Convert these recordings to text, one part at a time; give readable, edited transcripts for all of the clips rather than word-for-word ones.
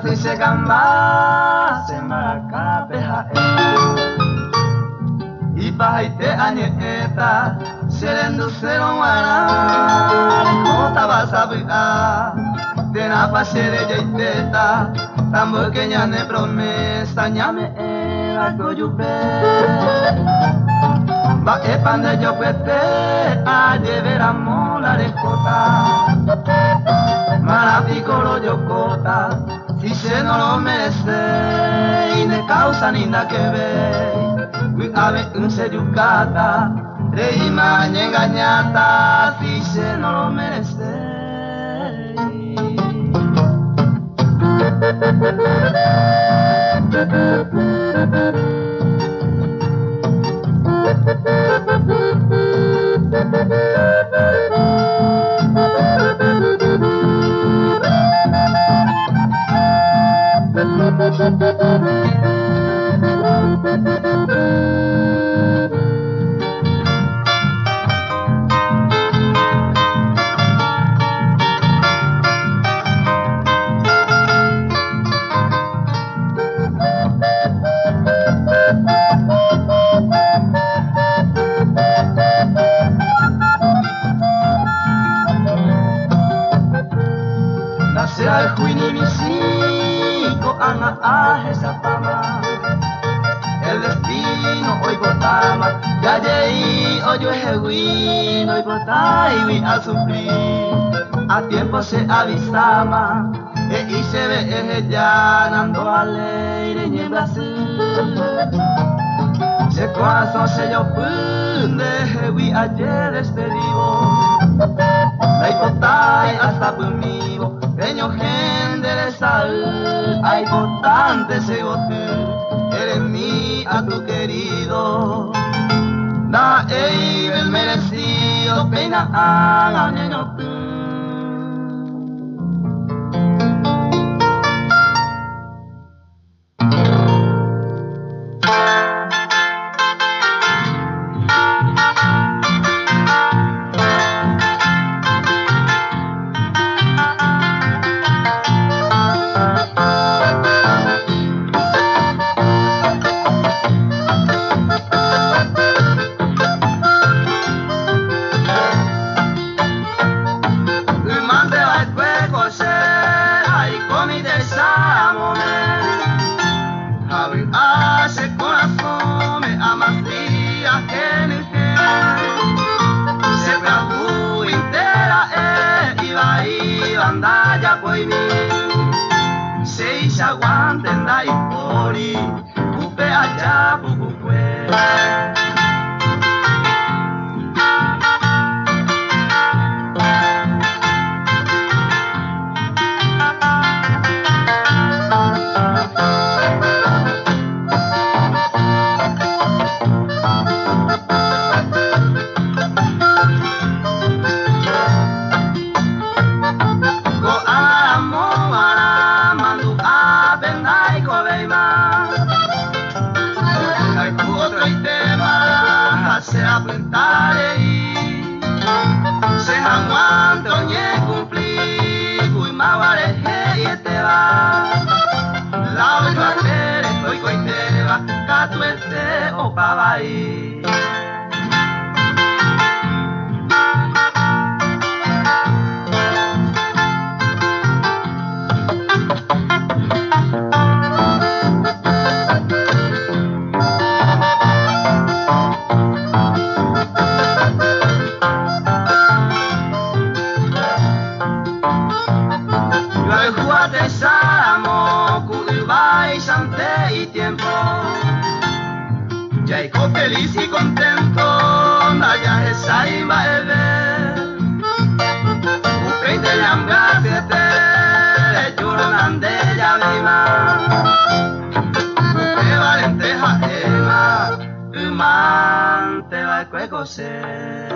si se gamba se maraka PHE Ipahaite anyeta serendu serongwana kota basabuka tena pasere jaiteta tambo kenya ne promesa nyame era koyupe ba epande yo pete a devera mola de kota marapicolo yo kota si se no lo merece y ne causa ni nada que ver we ave un se yucata rey maña engañata si se no lo merece Al Quini Misico Ana esa fama el destino hoy botama ya lleí hoy yo ejewin hoy botai vi a sufrir a tiempo se avisama y se ve ya nando alegre en el Brasil se corazón se yo punde ejewin ayer despedido la hipotai hasta conmigo Peño gente de sal, hay votante se voté, eres mi a tu querido. Da el merecido, pena a niño tú. Aguanten la historia, upe allá, pucupue. Se apuntaré se aguanta oye cumplir cuy maware y te va la otra tere estoy con te va catu este o pavai y tiempo ya hay feliz y contento ya es ahí va a ver usted de la ambiente lloran de ya vima usted valente jaema man te va a coser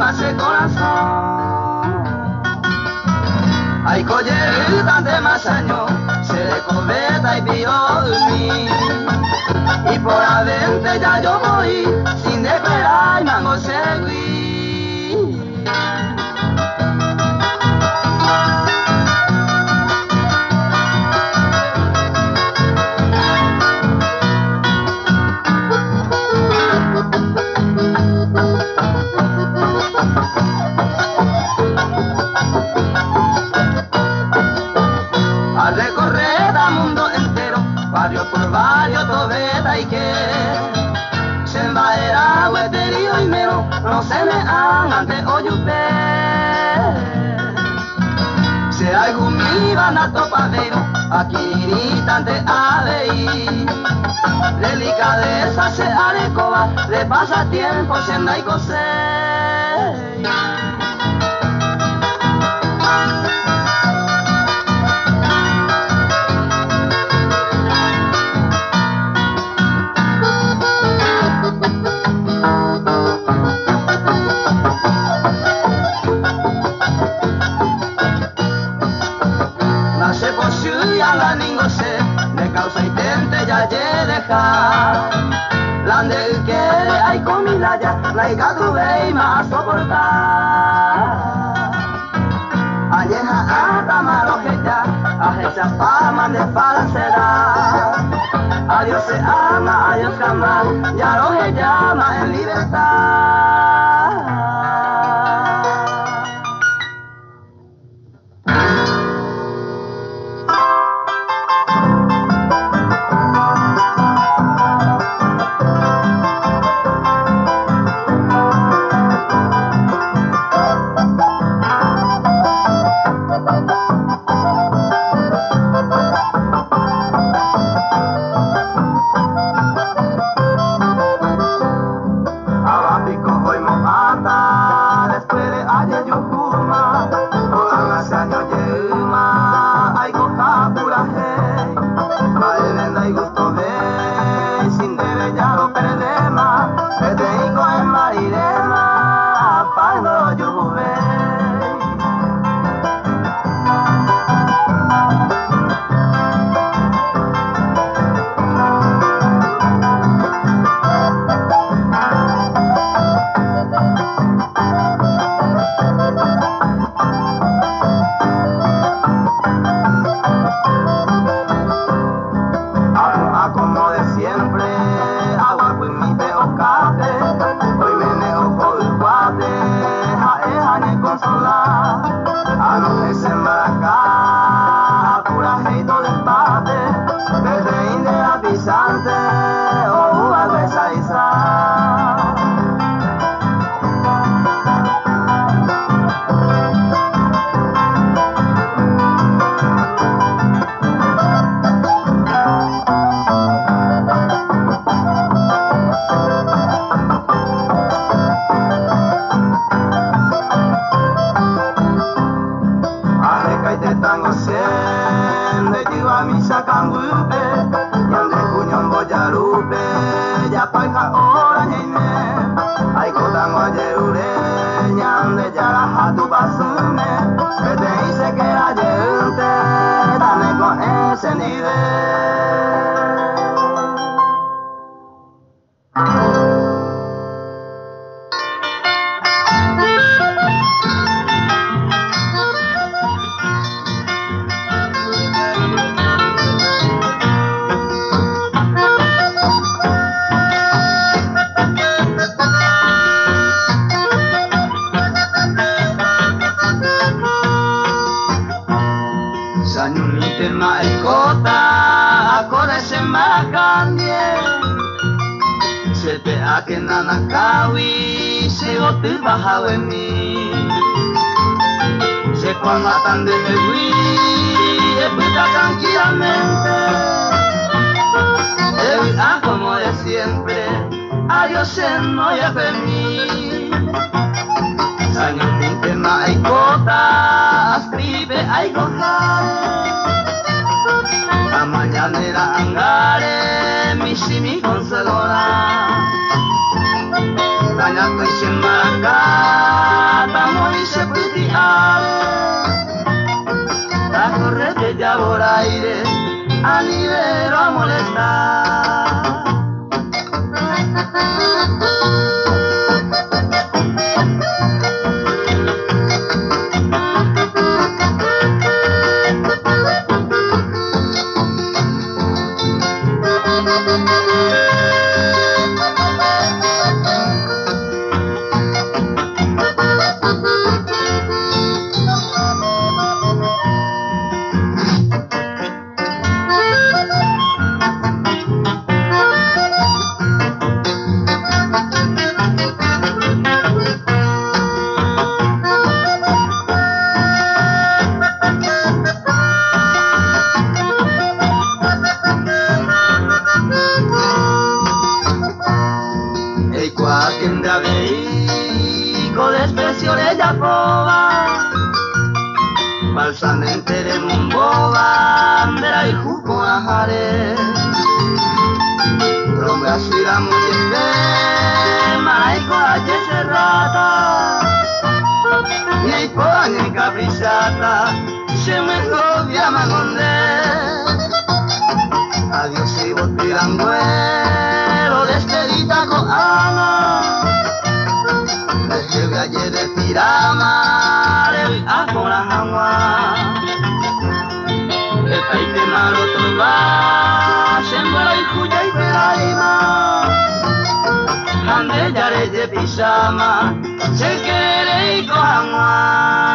más el corazón. Ay, coller tante más años, se le cobeta y pío mí. Y por adentro ya yo voy, sin esperar mango seguir. A recorrer el mundo entero, barrio por barrio, tobeta y que se embaera, hueterío y mero, no se me han ante oyupe. Se hay gumiba na topadero, aquí tante aveí. Delicadeza se arecoba, de pasatiempo se na y cose. Nace por suya la ningose, de causa y tente ya ye dejar. Lande que hay comida ya, la hija tuve y más soportar. Añeja hasta maloje ya, ajecha fama de falsedad. A Dios se ama, a Dios jamás, ya lo que llama en libertad. Se colmatan de Negui, escucha tranquilamente. Como de siempre, adiós en no ya mí. Saños ni tema hay cotas, escribe hay cotas. La mañanera angare, mi si mi consoladora. Dañato y sin marcar. yapoba falsamente de mumboba Andera y juco ajare Ronga sira muyete Maraiko aye serrata Ni poa ni caprichata Se me novia magonde Adiós y botiranguero Despedita con Ana Lleve ayer de tirama, le voy a poner agua. El país de malo toba, se muera y cuya y peraima. Ande ya de pisama, se quiere y con agua.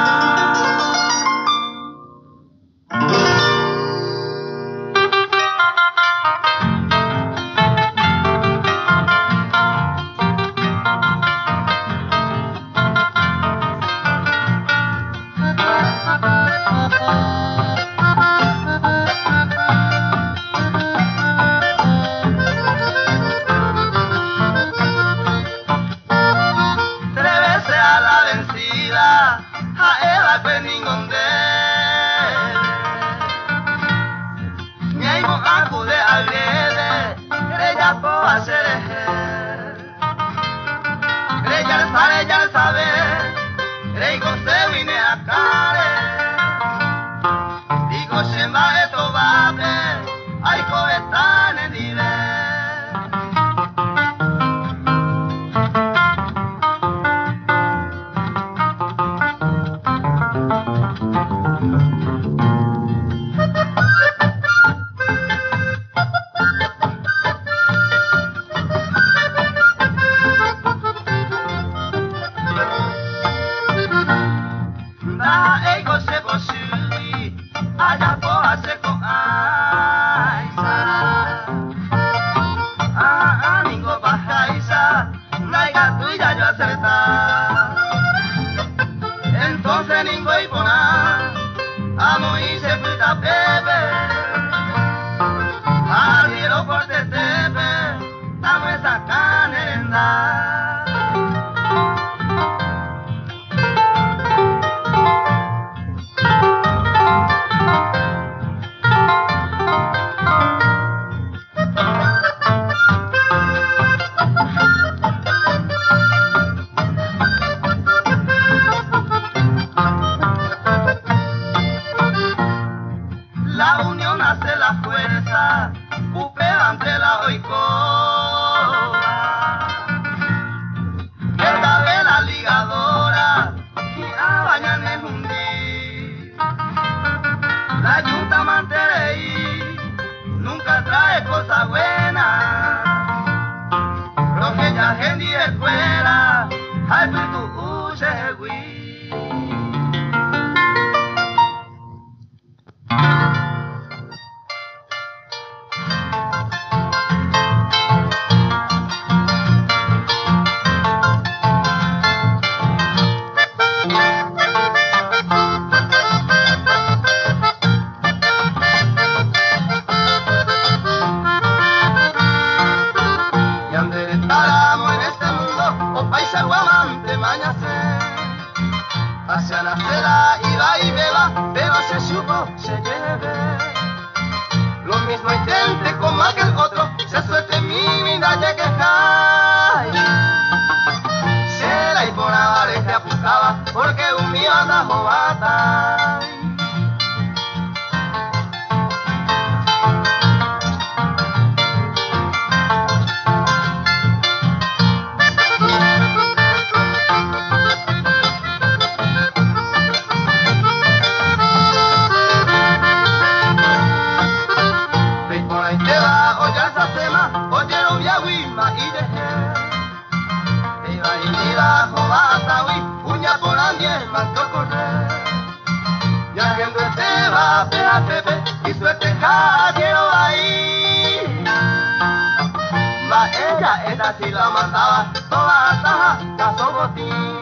ella sí la mandaba toda taja, casó botín.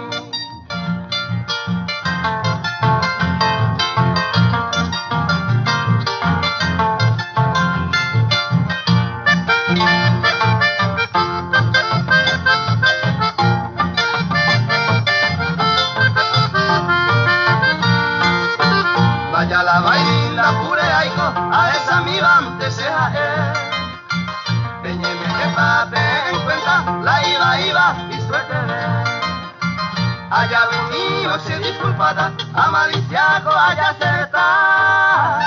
venido se disculpada, amaliciaco allá se está.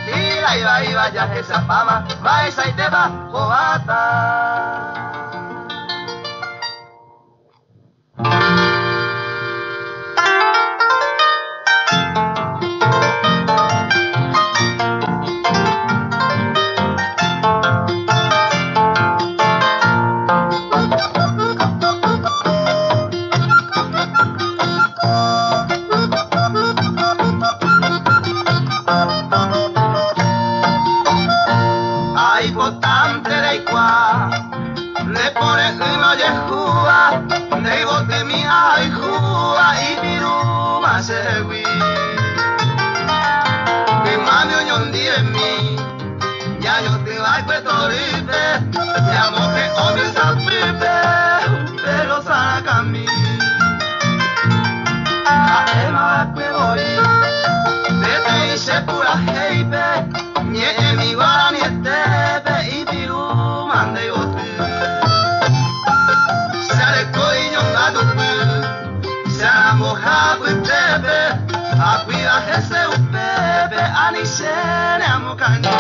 Si la iba ya esa fama, va esa y te va, joata. Le pone uno de Cuba, de bote mi ay Cuba y piruma se hui. Que mami oñón di en mí, ya yo te vai petoripe, te amo que omi sapipe, pero sana cami. A ema que voy, te hice pura heipe, ni mi guara ni estepe y piruma de bote. Moja bebe, a cuidar ese bebe, anisene amokani.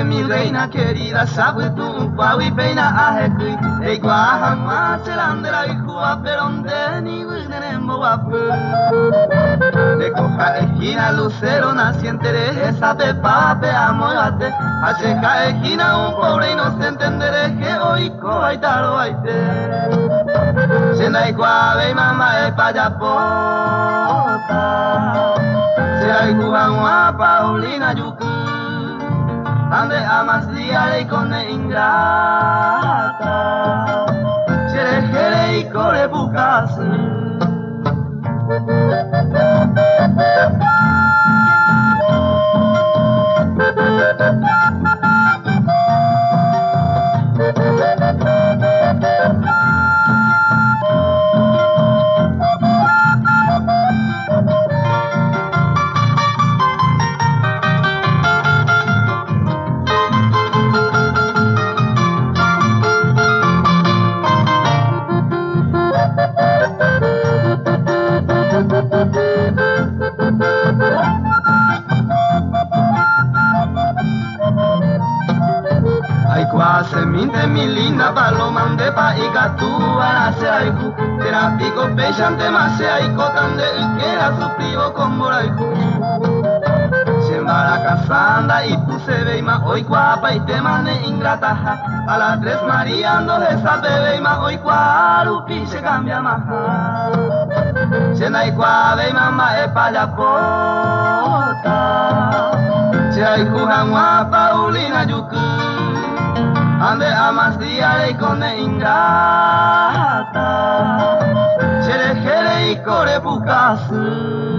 Mi reina querida, sabe tú, guawi peina ajekui, e guahama serandera y cuba, pero donde ni tenemos guapu. De coja esquina, lucero naciente, de esa pepa, amoyate, acheca esquina, un pobre inocente, enderé que hoy coja y taro aite. Senda y guave y mamá de payapota, será y cuba guapa, Paulina yucu. Ande amas diare y con ingrata, chere y core bucas. Seminte mi linda paloma de pa y catúa nace aiku, terapico pechante más aiku, tan de que era su primo con boraiku. Siembra casanda y tú se ve más hoy guapa y te mane ingrataja, a las 3 María ando esa bebé y más hoy cuarupi se cambia más. Chenai kuave mama e palapota. Chai kuhangwa Paulina yuku. Ande amas diare kone ingrata. Chere jere y kore bukasu.